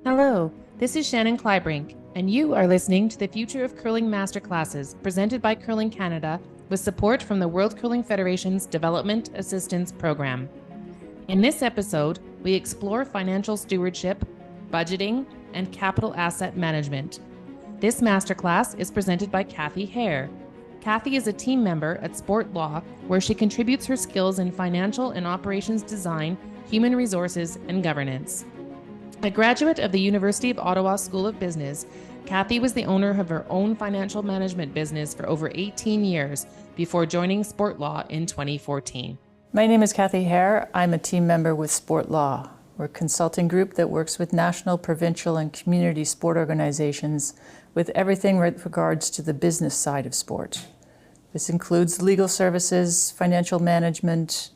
Hello, this is Shannon Kleibrink, and you are listening to the Future of Curling Masterclasses presented by Curling Canada with support from the World Curling Federation's Development Assistance Program. In this episode, we explore financial stewardship, budgeting, and capital asset management. This masterclass is presented by Kathy Hare. Kathy is a team member at Sport Law, where she contributes her skills in financial and operations design, human resources, and governance. A graduate of the University of Ottawa School of Business, Kathy was the owner of her own financial management business for over 18 years before joining Sport Law in 2014. My name is Kathy Hare. I'm a team member with Sport Law. We're a consulting group that works with national, provincial, and community sport organizations with everything with regards to the business side of sport. This includes legal services, financial management,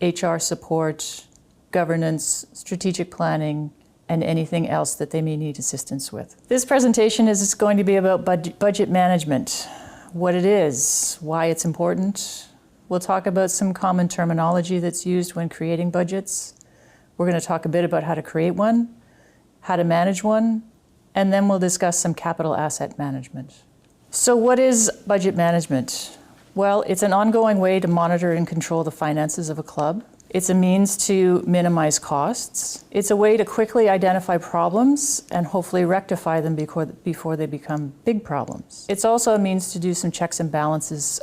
HR support, governance, strategic planning, and anything else that they may need assistance with. This presentation is going to be about budget management, what it is, why it's important. We'll talk about some common terminology that's used when creating budgets. We're going to talk a bit about how to create one, how to manage one, and then we'll discuss some capital asset management. So what is budget management? Well, it's an ongoing way to monitor and control the finances of a club. It's a means to minimize costs. It's a way to quickly identify problems and hopefully rectify them before they become big problems. It's also a means to do some checks and balances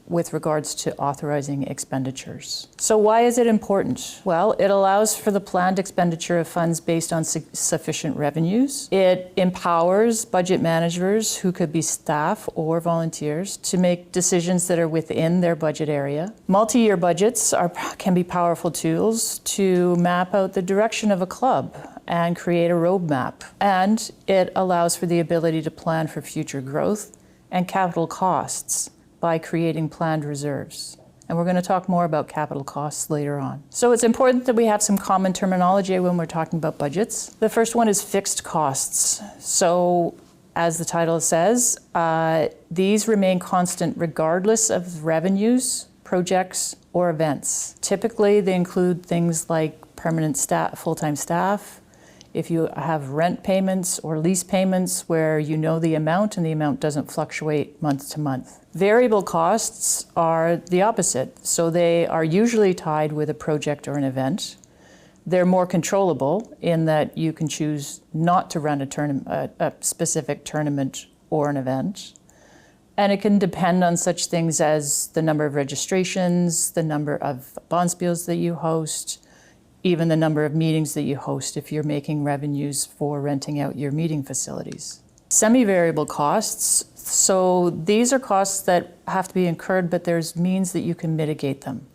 with regards to authorizing expenditures. So why is it important? Well, it allows for the planned expenditure of funds based on sufficient revenues. It empowers budget managers, who could be staff or volunteers, to make decisions that are within their budget area. Multi-year budgets can be powerful tools to map out the direction of a club and create a roadmap. And it allows for the ability to plan for future growth and capital costs by creating planned reserves. And we're going to talk more about capital costs later on. So it's important that we have some common terminology when we're talking about budgets. The first one is fixed costs. So as the title says, these remain constant regardless of revenues, projects, or events. Typically, they include things like permanent staff, full-time staff, if you have rent payments or lease payments where you know the amount and the amount doesn't fluctuate month to month. Variable costs are the opposite. So they are usually tied with a project or an event. They're more controllable in that you can choose not to run a specific tournament or an event. And it can depend on such things as the number of registrations, the number of bonspiels that you host, even the number of meetings that you host if you're making revenues for renting out your meeting facilities. Semi-variable costs, so these are costs that have to be incurred, but there's means that you can mitigate them.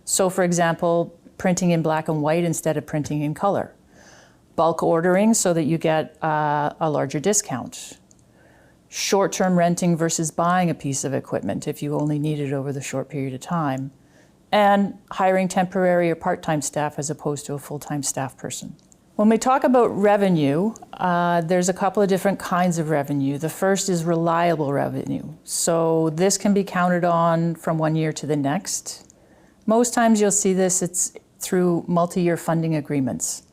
So for example, printing in black and white instead of printing in color. Bulk ordering so that you get a larger discount. Short-term renting versus buying a piece of equipment if you only need it over the short period of time. And hiring temporary or part-time staff as opposed to a full-time staff person. When we talk about revenue, there's a couple of different kinds of revenue. The first is reliable revenue. So this can be counted on from one year to the next. Most times you'll see this, it's through multi-year funding agreements.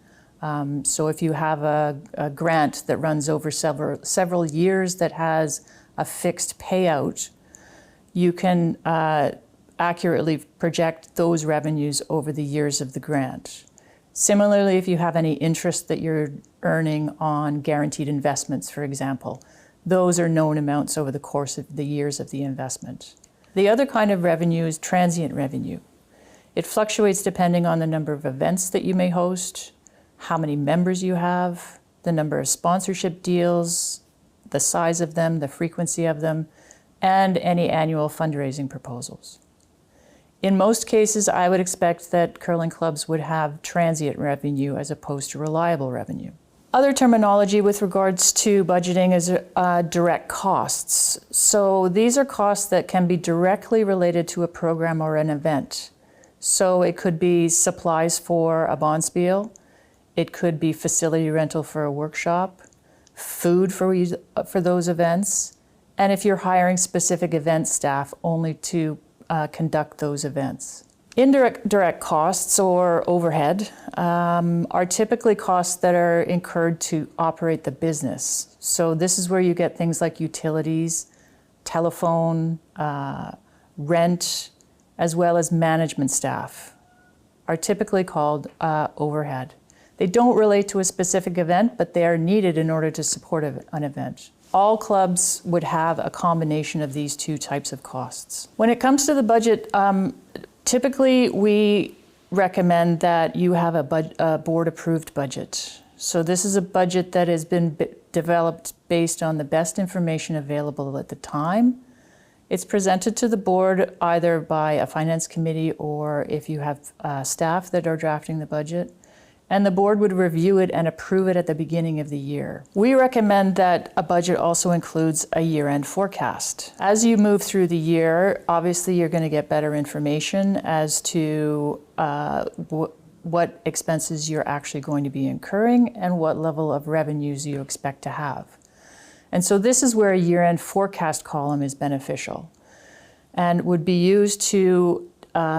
So if you have a grant that runs over several years that has a fixed payout, you can accurately project those revenues over the years of the grant. Similarly, if you have any interest that you're earning on guaranteed investments, for example, those are known amounts over the course of the years of the investment. The other kind of revenue is transient revenue. It fluctuates depending on the number of events that you may host, how many members you have, the number of sponsorship deals, the size of them, the frequency of them, and any annual fundraising proposals. In most cases, I would expect that curling clubs would have transient revenue as opposed to reliable revenue. Other terminology with regards to budgeting is direct costs. So these are costs that can be directly related to a program or an event. So it could be supplies for a bonspiel, it could be facility rental for a workshop, food for those events, and if you're hiring specific event staff only to conduct those events. Indirect direct costs or overhead are typically costs that are incurred to operate the business. So this is where you get things like utilities, telephone, rent, as well as management staff are typically called overhead. They don't relate to a specific event, but they are needed in order to support an event. All clubs would have a combination of these two types of costs. When it comes to the budget, typically we recommend that you have a board-approved budget. So this is a budget that has been developed based on the best information available at the time. It's presented to the board either by a finance committee or if you have staff that are drafting the budget. And the board would review it and approve it at the beginning of the year. We recommend that a budget also includes a year-end forecast. As you move through the year, obviously you're going to get better information as to what expenses you're actually going to be incurring and what level of revenues you expect to have. And so this is where a year-end forecast column is beneficial and would be used to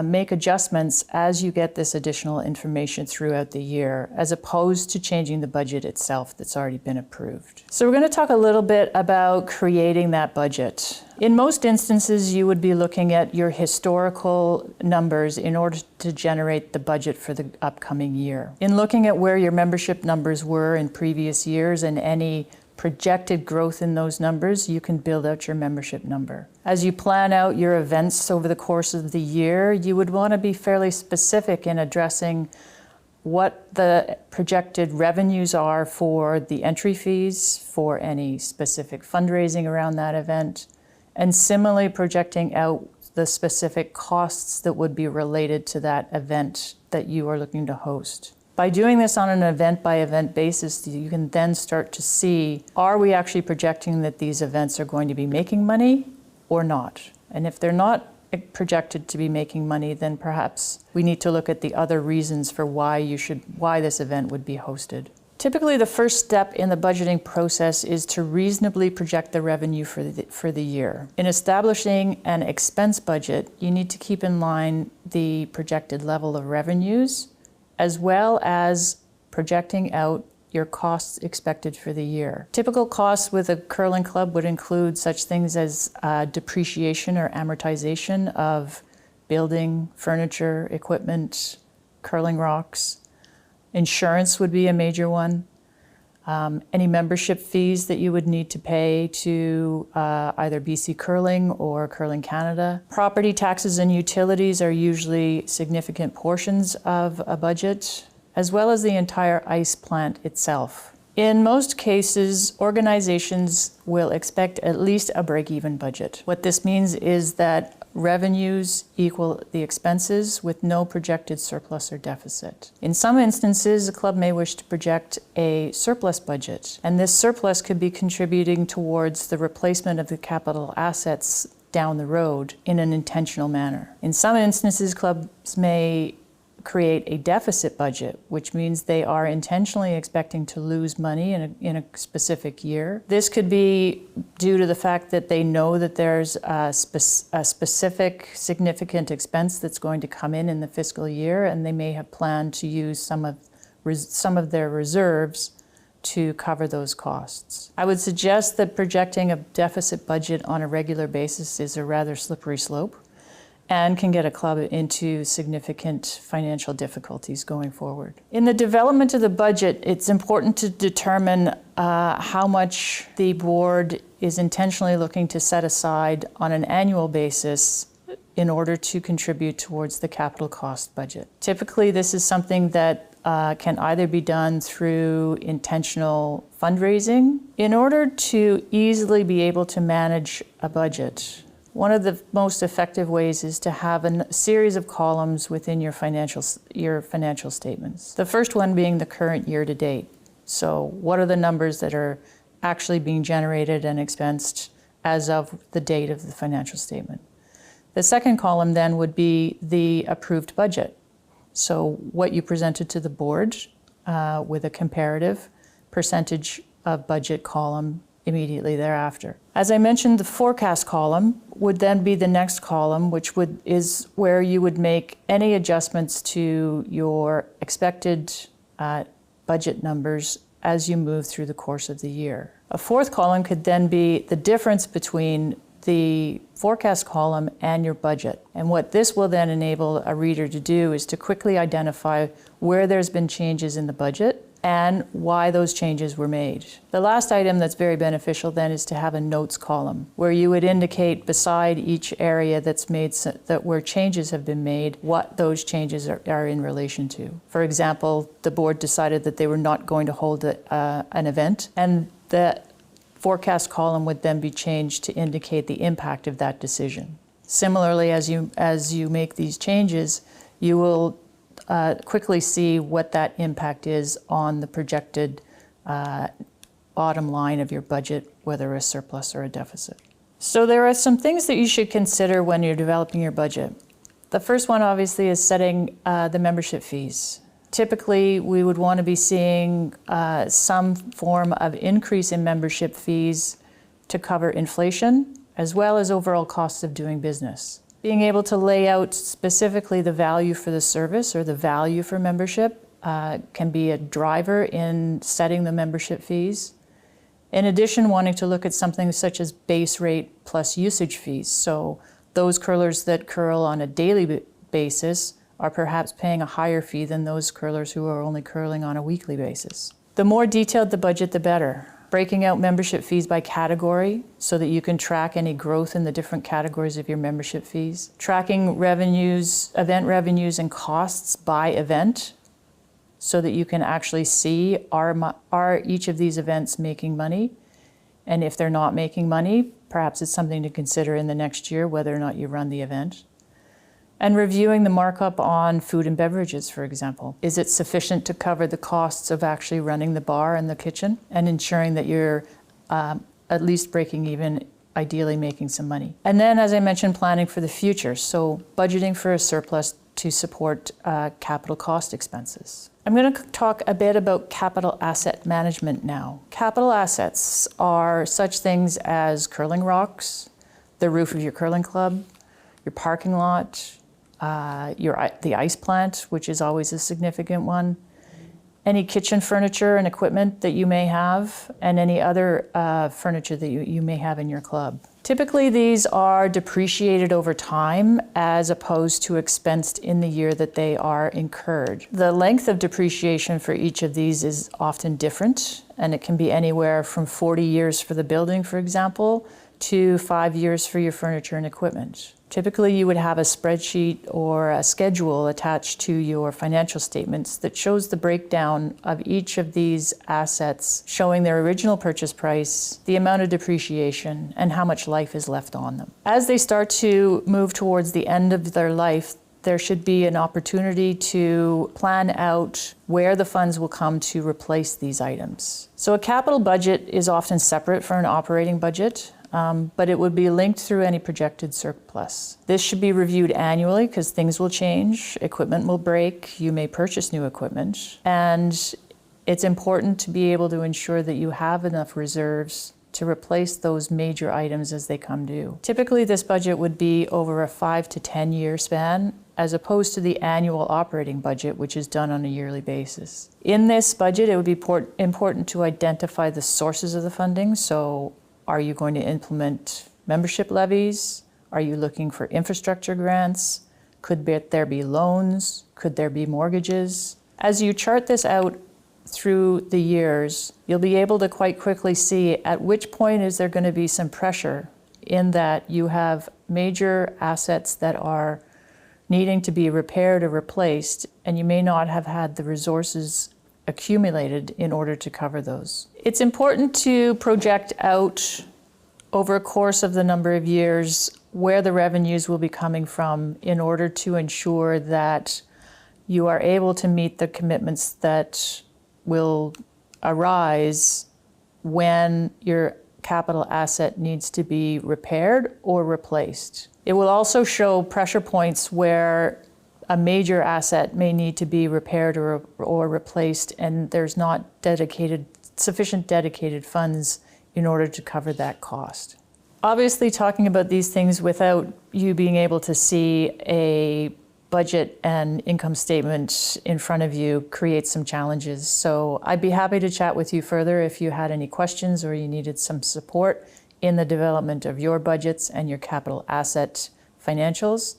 make adjustments as you get this additional information throughout the year, as opposed to changing the budget itself that's already been approved. So we're going to talk a little bit about creating that budget. In most instances, you would be looking at your historical numbers in order to generate the budget for the upcoming year. In looking at where your membership numbers were in previous years and any projected growth in those numbers, you can build out your membership number. As you plan out your events over the course of the year, you would want to be fairly specific in addressing what the projected revenues are for the entry fees, for any specific fundraising around that event, and similarly projecting out the specific costs that would be related to that event that you are looking to host. By doing this on an event-by-event basis, you can then start to see, are we actually projecting that these events are going to be making money or not? And if they're not projected to be making money, then perhaps we need to look at the other reasons for why this event would be hosted. Typically, the first step in the budgeting process is to reasonably project the revenue for the year. In establishing an expense budget, you need to keep in line the projected level of revenues, as well as projecting out your costs expected for the year. Typical costs with a curling club would include such things as depreciation or amortization of building, furniture, equipment, curling rocks. Insurance would be a major one. Any membership fees that you would need to pay to either BC Curling or Curling Canada. Property taxes and utilities are usually significant portions of a budget, as well as the entire ice plant itself. In most cases, organizations will expect at least a break-even budget. What this means is that revenues equal the expenses with no projected surplus or deficit. In some instances, a club may wish to project a surplus budget, and this surplus could be contributing towards the replacement of the capital assets down the road in an intentional manner. In some instances, clubs may create a deficit budget, which means they are intentionally expecting to lose money in a specific year. This could be due to the fact that they know that there's a specific significant expense that's going to come in the fiscal year, and they may have planned to use some of their reserves to cover those costs. I would suggest that projecting a deficit budget on a regular basis is a rather slippery slope and can get a club into significant financial difficulties going forward. In the development of the budget, it's important to determine how much the board is intentionally looking to set aside on an annual basis in order to contribute towards the capital cost budget. Typically, this is something that can either be done through intentional fundraising. In order to easily be able to manage a budget, one of the most effective ways is to have a series of columns within your financial statements. The first one being the current year to date. So what are the numbers that are actually being generated and expensed as of the date of the financial statement? The second column then would be the approved budget. So what you presented to the board with a comparative percentage of budget column immediately thereafter. As I mentioned, the forecast column would then be the next column, which is where you would make any adjustments to your expected budget numbers as you move through the course of the year. A fourth column could then be the difference between the forecast column and your budget. And what this will then enable a reader to do is to quickly identify where there's been changes in the budget and why those changes were made. The last item that's very beneficial then is to have a notes column where you would indicate beside each area that's made where changes have been made, what those changes are in relation to. For example, the board decided that they were not going to hold an event, and the forecast column would then be changed to indicate the impact of that decision. Similarly, as you make these changes, you will quickly see what that impact is on the projected bottom line of your budget, whether a surplus or a deficit. So there are some things that you should consider when you're developing your budget. The first one, obviously, is setting the membership fees. Typically, we would want to be seeing some form of increase in membership fees to cover inflation, as well as overall costs of doing business. Being able to lay out specifically the value for the service or the value for membership can be a driver in setting the membership fees. In addition, wanting to look at something such as base rate plus usage fees. So those curlers that curl on a daily basis are perhaps paying a higher fee than those curlers who are only curling on a weekly basis. The more detailed the budget, the better. Breaking out membership fees by category so that you can track any growth in the different categories of your membership fees. Tracking revenues, event revenues and costs by event so that you can actually see are each of these events making money? And if they're not making money, perhaps it's something to consider in the next year whether or not you run the event. And reviewing the markup on food and beverages, for example. Is it sufficient to cover the costs of actually running the bar and the kitchen and ensuring that you're at least breaking even, ideally making some money? And then, as I mentioned, planning for the future. So budgeting for a surplus to support capital cost expenses. I'm going to talk a bit about capital asset management now. Capital assets are such things as curling rocks, the roof of your curling club, your parking lot, the ice plant, which is always a significant one, any kitchen furniture and equipment that you may have, and any other furniture that you may have in your club. Typically, these are depreciated over time as opposed to expensed in the year that they are incurred. The length of depreciation for each of these is often different, and it can be anywhere from 40 years for the building, for example, to 5 years for your furniture and equipment. Typically, you would have a spreadsheet or a schedule attached to your financial statements that shows the breakdown of each of these assets, showing their original purchase price, the amount of depreciation, and how much life is left on them. As they start to move towards the end of their life, there should be an opportunity to plan out where the funds will come to replace these items. So a capital budget is often separate from an operating budget. But it would be linked through any projected surplus. This should be reviewed annually because things will change, equipment will break, you may purchase new equipment, and it's important to be able to ensure that you have enough reserves to replace those major items as they come due. Typically, this budget would be over a 5 to 10 year span, as opposed to the annual operating budget, which is done on a yearly basis. In this budget, it would be important to identify the sources of the funding. So are you going to implement membership levies? Are you looking for infrastructure grants? Could there be loans? Could there be mortgages? As you chart this out through the years, you'll be able to quite quickly see at which point is there going to be some pressure in that you have major assets that are needing to be repaired or replaced, and you may not have had the resources accumulated in order to cover those. It's important to project out over a course of the number of years where the revenues will be coming from in order to ensure that you are able to meet the commitments that will arise when your capital asset needs to be repaired or replaced. It will also show pressure points where a major asset may need to be repaired or replaced, and there's not sufficient dedicated funds in order to cover that cost. Obviously, talking about these things without you being able to see a budget and income statement in front of you creates some challenges. So I'd be happy to chat with you further if you had any questions or you needed some support in the development of your budgets and your capital asset financials.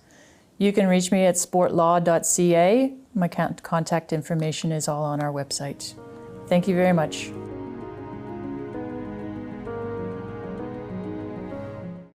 You can reach me at sportlaw.ca. My contact information is all on our website. Thank you very much.